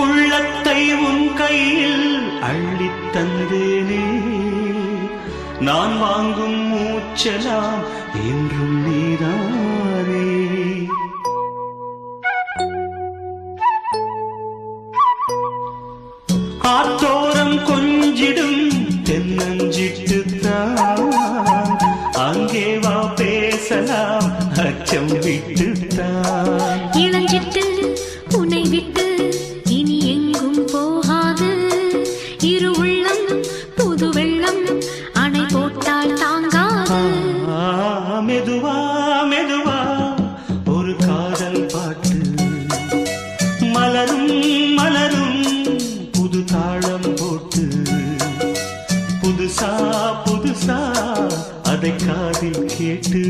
உள்ளத்தை உன் கையில் அள்ளித் தந்தேனே, நான் வாங்கும் மூச்சலாம் என்றும் நீதானே. ஆத்தோரம் கொஞ்சிடும் தென்னஞ்சிட்டுத்தான், அங்கே வா பேசலாம் அச்சம் விட்டுத்தான். இளஞ்சிட்டு உன்னை விட்டு இனி எங்கும் போகாது, இரு உள்ளம் புது வெள்ளம் அணை போட்டால் தாங்காது. மெதுவா மெதுவா ஒரு காதல் பாட்டு, மலரும் மலரும் புது தாளம் போட்டு, புதுசா புதுசா அதை காதில் கேட்டு